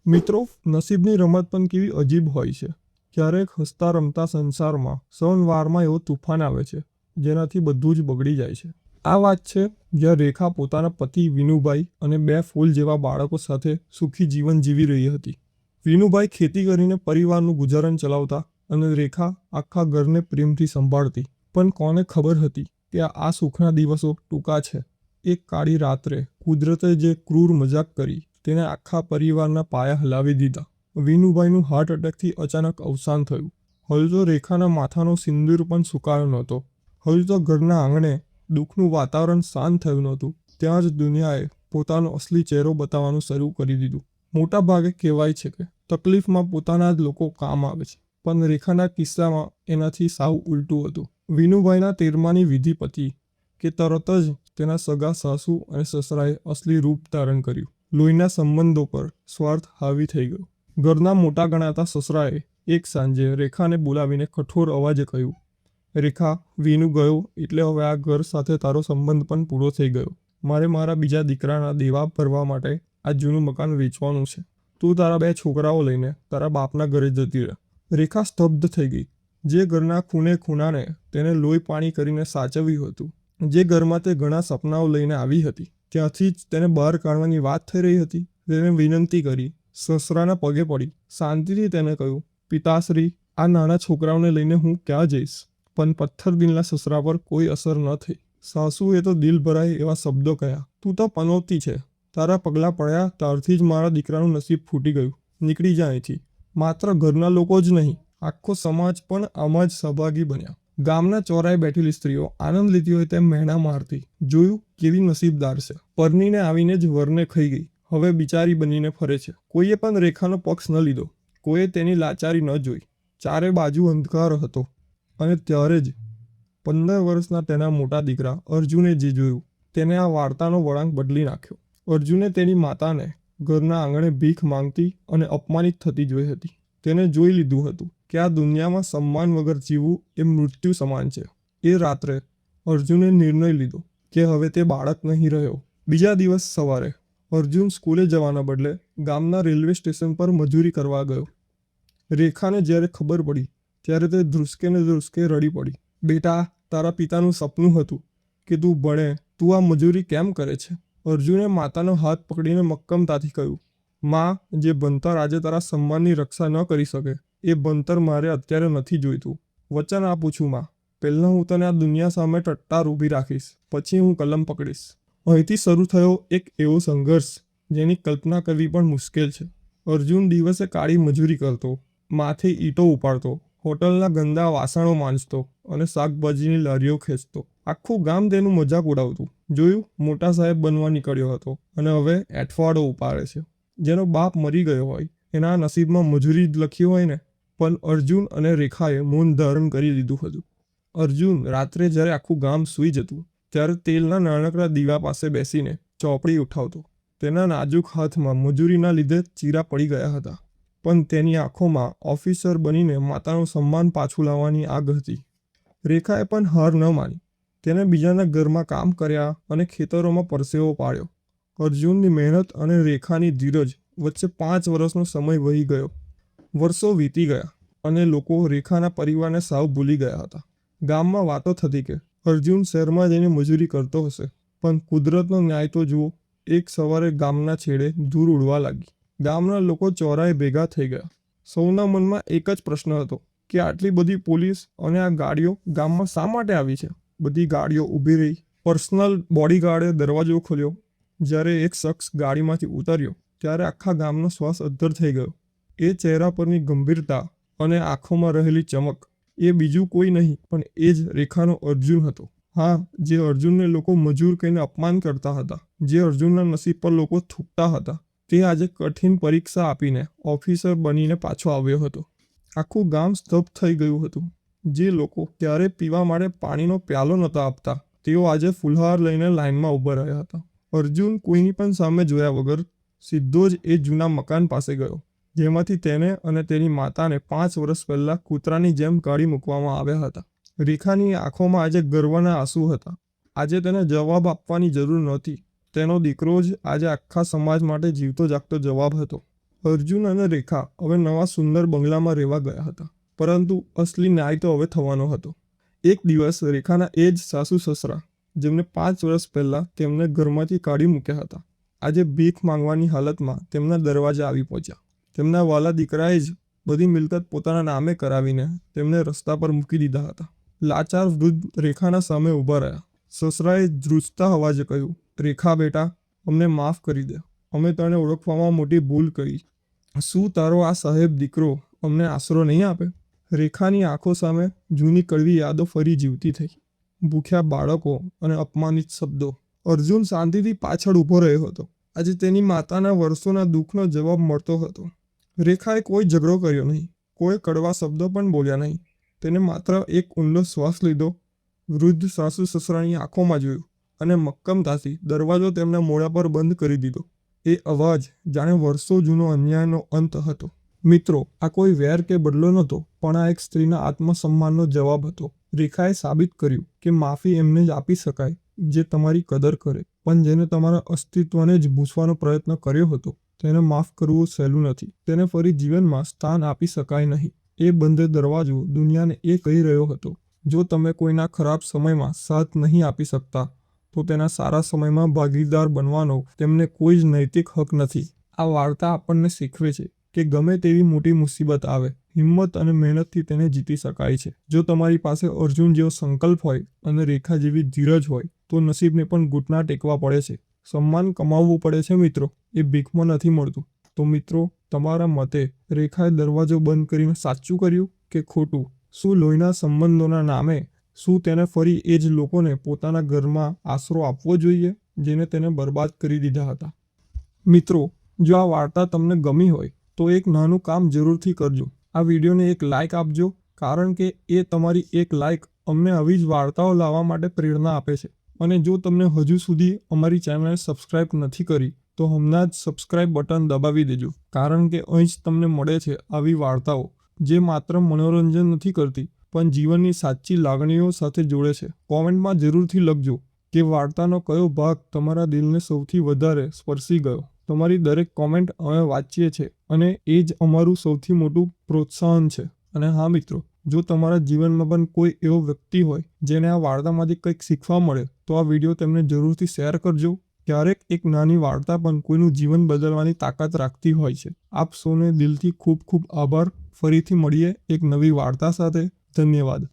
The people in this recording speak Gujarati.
મિત્રો, નસીબની રમત પણ કેવી અજીબ હોય છે. ક્યારેક હસતા રમતા સંસારમાં સૌવારમાં એવો તુફાન આવે છે જેનાથી બધું જ બગડી જાય છે. આ વાત છે જ્યાં રેખા પોતાના પતિ વિનુભાઈ અને 2 ફૂલ જેવા બાળકો સાથે સુખી જીવન જીવી રહી હતી. વિનુભાઈ ખેતી કરીને પરિવારનું ગુજરાન ચલાવતા અને રેખા આખા ઘરને પ્રેમથી સંભાળતી. પણ કોને ખબર હતી કે આ સુખના દિવસો ટૂંકા છે. એક કાળી રાત્રે કુદરતે જે ક્રૂર મજાક કરી તેને આખા પરિવારના પાયા હલાવી દીધા. વિનુભાઈનું હાર્ટ એટેકથી અચાનક અવસાન થયું. હવે તો રેખાના માથાનો સિંદૂર પણ સુકાયો નહોતો. હવે તો ઘરના આંગણે દુઃખનું વાતાવરણ શાંત થયું નહોતું. ત્યાં જ દુનિયાએ પોતાનો અસલી ચહેરો બતાવવાનું શરૂ કરી દીધું. મોટા ભાગે કહેવાય છે કે તકલીફમાં પોતાના જ લોકો કામ આવે છે, પણ રેખાના કિસ્સામાં એનાથી સાવ ઉલટું હતું. વિનુભાઈના 13માની વિધિ પતી કે તરત જ તેના સગા સાસુ અને સસરાએ અસલી રૂપ ધારણ કર્યું. લોહીના સંબંધો પર સ્વાર્થ હાવી થઈ ગયો. ઘરના મોટા ગણાતા સસરાએ એક સાંજે રેખાને બોલાવીને કઠોર અવાજે કહ્યું, રેખા, વિનુ ગયો એટલે હવે આ ઘર સાથે તારો સંબંધ પણ પૂરો થઈ ગયો. મારે મારા બીજા દીકરાના દેવા ભરવા માટે આ જૂનું મકાન વેચવાનું છે. તું તારા 2 છોકરાઓ લઈને તારા બાપના ઘરે જતી રહે. રેખા સ્તબ્ધ થઈ ગઈ. જે ઘરના ખૂણે ખૂણાને તેને લોહી પાણી કરીને સાચવ્યું હતું, જે ઘરમાં તે ઘણા સપનાઓ લઈને આવી હતી, ત્યાંથી જ તેને બહાર કાઢવાની વાત થઈ રહી હતી. તેને વિનંતી કરી, સસરાના પગે પડી, શાંતિથી તેને કહ્યું, પિતાશ્રી, આ નાના છોકરાઓને લઈને હું ક્યાં જઈશ? પણ પથ્થર દિલના સસરા પર કોઈ અસર ન થઈ. સાસુએ તો દિલ ભરાય એવા શબ્દો કહ્યા, તું તો પનોતી છે. તારા પગલાં પડ્યા ત્યારથી જ મારા દીકરાનું નસીબ ફૂટી ગયું. નીકળી જા અહીંથી. માત્ર ઘરના લોકો જ નહીં, આખો સમાજ પણ આમાં જ સહભાગી બન્યા. ગામના ચોરાએ બેઠેલી સ્ત્રીઓ આનંદ લેતી હોય તેમ મહેણા મારતી. જોયું કેવી નસીબદાર છે. પરણીને આવીને જ વરને ખાઈ ગઈ. હવે બિચારી બનીને ફરે છે. કોઈએ પણ રેખાનો પક્ષ ન લીધો. કોઈએ તેની લાચારી ન જોઈ. ચારે બાજુ અંધકાર હતો. અને ત્યારે જ 15 વર્ષના તેના મોટા દીકરા અર્જુને જે જોયું તેને આ વાર્તાનો વળાંક બદલી નાખ્યો. અર્જુને તેની માતાને ઘરના આંગણે ભીખ માંગતી અને અપમાનિત થતી જોઈ હતી. તેને જોઈ લીધું હતું કે આ દુનિયામાં સન્માન વગર જીવવું એ મૃત્યુ સમાન છે. એ રાત્રે અર્જુને નિર્ણય લીધો કે હવે તે બાળક નહીં રહ્યો. બીજા દિવસ સવારે અર્જુન સ્કૂલે જવાના બદલે ગામના રેલવે સ્ટેશન પર મજૂરી કરવા ગયો. રેખાને જ્યારે ખબર પડી ત્યારે તે ધ્રુસકે ને ધ્રુસકે રડી પડી. બેટા, તારા પિતાનું સપનું હતું કે તું ભણે, તું આ મજૂરી કેમ કરે છે? અર્જુને માતાનો હાથ પકડીને મક્કમતાથી કહ્યું, માં, જે ભણતર આજે તારા સન્માનની રક્ષા ન કરી શકે એ ભણતર મારે અત્યારે નથી જોઈતું. વચન આપું છું માં, પહેલાં હું તને આ દુનિયા સામે ટટ્ટાર ઊભી રાખીશ, પછી હું કલમ પકડીશ. અહીંથી શરૂ થયો એક એવો સંઘર્ષ જેની કલ્પના કરવી પણ મુશ્કેલ છે. અર્જુન દિવસે કાળી મજૂરી કરતો, માથે ઈંટો ઉપાડતો, હોટલના ગંદા વાસણો માંજતો અને શાકભાજીની લારીઓ ખેંચતો. આખું ગામ તેનું મજાક ઉડાવતું. જોયું, મોટા સાહેબ બનવા નીકળ્યો હતો અને હવે એઠવાડો ઉપાડે છે. જેનો બાપ મરી ગયો હોય એના નસીબમાં મજૂરી જ લખી હોય ને. પણ અર્જુન અને રેખાએ મૌન ધારણ કરી લીધું હતું. અર્જુન રાત્રે જ્યારે આખું ગામ સૂઈ જતું ત્યારે તેલના નાનકડા દીવા પાસે બેસીને ચોપડી ઉઠાવતો. તેના નાજુક હાથમાં મજૂરીના લીધે ચીરા પડી ગયા હતા, પણ તેની આંખોમાં ઓફિસર બનીને માતાનું સન્માન પાછું લાવવાની આગ હતી. રેખાએ પણ હાર ન માની. તેને બીજાના ઘરમાં કામ કર્યા અને ખેતરોમાં પરસેવો પાડ્યો. અર્જુનની મહેનત અને રેખાની ધીરજ વચ્ચે 5 વર્ષનો સમય વહી ગયો. વર્ષો વીતી ગયા અને લોકો રેખાના પરિવારને સાવ ભૂલી ગયા હતા. ગામમાં વાતો થતી કે અર્જુન શહેરમાં જઈને મજૂરી કરતો હશે, પણ કુદરતનો ન્યાય તો જુઓ. એક સવારે ગામના છેડે ધૂળ ઉડવા લાગી. ગામના લોકો ચોરાએ ભેગા થઈ ગયા. સૌના મનમાં એક જ પ્રશ્ન હતો કે આટલી બધી પોલીસ અને આ ગાડીઓ ગામમાં શા માટે આવી છે? બધી ગાડીઓ ઊભી રહી. પર્સનલ બોડીગાર્ડે દરવાજો ખોલ્યો. જ્યારે એક શખ્સ ગાડીમાંથી ઉતર્યો ત્યારે આખા ગામનો શ્વાસ અદ્ધર થઈ ગયો. એ ચહેરા પરની ગંભીરતા અને આંખોમાં રહેલી ચમક એ બીજું કોઈ નહીં પણ એ જ રેખાનો અર્જુન હતો. હા, જે અર્જુનને લોકો મજૂર કહીને અપમાન કરતા હતા, જે અર્જુનના નસીબ પર લોકો થૂકતા હતા, તે આજે કઠિન પરીક્ષા આપીને ઓફિસર બનીને પાછો આવ્યો હતો. આખું ગામ સ્તબ્ધ થઈ ગયું હતું. જે લોકો ત્યારે પીવા માટે પાણીનો પ્યાલો નહોતા આપતા, તેઓ આજે ફુલહાર લઈને લાઇનમાં ઊભા રહ્યા હતા. અર્જુન કોઈની પણ સામે જોયા વગર સીધો જ એ જૂના મકાન પાસે ગયો, જેમાંથી તેને અને તેની માતાને 5 વર્ષ પહેલાં કૂતરાની જેમ કાઢી મૂકવામાં આવ્યા હતા. રેખાની આંખોમાં આજે ગર્વના આંસુ હતા. આજે તેને જવાબ આપવાની જરૂર નહોતી. તેનો દીકરો જ આજે આખા સમાજ માટે જીવતો જાગતો જવાબ હતો. અર્જુન અને રેખા હવે નવા સુંદર બંગલામાં રહેવા ગયા હતા, પરંતુ અસલી ન્યાય તો હવે થવાનો હતો. એક દિવસ રેખાના એ જ સાસુ સસરા, જેમને 5 વર્ષ પહેલાં તેમને ઘરમાંથી કાઢી મૂક્યા હતા, આજે ભીખ માંગવાની હાલતમાં તેમના દરવાજા આવી પહોંચ્યા. તેમના વાલા દીકરાએ જ બધી મિલકત પોતાના નામે કરાવીને તેમને રસ્તા પર મૂકી દીધા હતા. લાચાર વૃદ્ધ રેખાના સામે ઊભા રહ્યા. સસરાએ ધ્રુજતા અવાજે કહ્યું, રેખા બેટા, અમને માફ કરી દે. અમે તને ઓળખવામાં મોટી ભૂલ કરી. શું તારો આ સાહેબ દીકરો અમને આશરો નહીં આપે? રેખાની આંખો સામે જૂની કડવી યાદો ફરી જીવતી થઈ. ભૂખ્યા બાળકો અને અપમાનિત શબ્દો. અર્જુન શાંતિથી પાછળ ઊભો રહ્યો હતો. આજે તેની માતાના વર્ષોના દુઃખનો જવાબ મળતો હતો. રેખાએ કોઈ ઝઘડો કર્યો નહીં, કોઈ કડવા શબ્દો પણ બોલ્યા નહીં. તેને માત્ર એક ઊંડો શ્વાસ લીધો, વૃદ્ધ સાસુ સસરાની આંખોમાં જોયું અને મક્કમતાથી દરવાજો તેમના મોઢા પર બંધ કરી દીધો. એ અવાજ જાણે વર્ષો જૂનો અન્યાયનો અંત હતો. મિત્રો, આ કોઈ વેર કે બદલો નહોતો, પણ આ એક સ્ત્રીના આત્મસન્માનનો જવાબ હતો. રેખાએ સાબિત કર્યું કે માફી એમને જ આપી શકાય જે તમારી કદર કરે, પણ જેને તમારા અસ્તિત્વને જ ભૂંસવાનો પ્રયત્ન કર્યો હતો તેને માફ કરવું સહેલું નથી. તેને ફરી જીવનમાં સ્થાન આપી શકાય નહીં. એ બંધ દરવાજો દુનિયાને એ કહી રહ્યો હતો, જો તમે કોઈના ખરાબ સમયમાં સાથ નહીં આપી શકતા તો તેના સારા સમયમાં ભાગીદાર બનવાનો તેમને કોઈ જ નૈતિક હક નથી. આ વાર્તા આપણને શીખવે છે કે ગમે તેવી મોટી મુસીબત આવે, હિંમત અને મહેનતથી તેને જીતી શકાય છે. જો તમારી પાસે અર્જુન જેવો સંકલ્પ હોય અને રેખા જેવી ધીરજ હોય તો નસીબને પણ ઘૂંટણા ટેકવા પડે છે. સન્માન કમાવવું પડે છે મિત્રો, એ ભીખમાં નથી મળતું. તો મિત્રો, તમારા મતે રેખાએ દરવાજો બંધ કરીને સાચું કર્યું કે ખોટું? શું લોહીના સંબંધોના નામે શું તેને ફરી એ જ લોકોને પોતાના ઘરમાં આશરો આપવો જોઈએ જેને તેને બરબાદ કરી દીધા હતા? મિત્રો, જો આ વાર્તા તમને ગમી હોય તો એક નાનું કામ જરૂરથી કરજો. આ વિડીયોને એક લાઇક આપજો, કારણ કે એ તમારી એક લાઇક અમને આવી જ વાર્તાઓ લાવવા માટે પ્રેરણા આપે છે. અને જો તમને હજુ સુધી અમારી ચેનલને સબસ્ક્રાઇબ નથી કરી તો હમણાં જ સબસ્ક્રાઇબ બટન દબાવી દેજો, કારણ કે અહીં જ તમને મળે છે આવી વાર્તાઓ જે માત્ર મનોરંજન નથી કરતી પણ જીવનની સાચી લાગણીઓ સાથે જોડે છે. કોમેન્ટમાં જરૂરથી લખજો કે વાર્તાનો કયો ભાગ તમારા દિલને સૌથી વધારે સ્પર્શી ગયો. તમારી દરેક કોમેન્ટ અમે વાંચીએ છીએ અને એ જ અમારું સૌથી મોટું પ્રોત્સાહન છે. અને હા મિત્રો, જો તમારા જીવનમાં પણ કોઈ એવો વ્યક્તિ હોય જેને આ વાર્તામાંથી કંઈક શીખવા મળે તો આ વિડીયો તેમને જરૂરથી શેર કરજો. ક્યારેક એક નાની વાર્તા પણ કોઈનું જીવન બદલવાની તાકાત રાખતી હોય છે. આપ સૌને દિલથી ખૂબ ખૂબ આભાર. ફરીથી મળીએ એક નવી વાર્તા સાથે. ધન્યવાદ.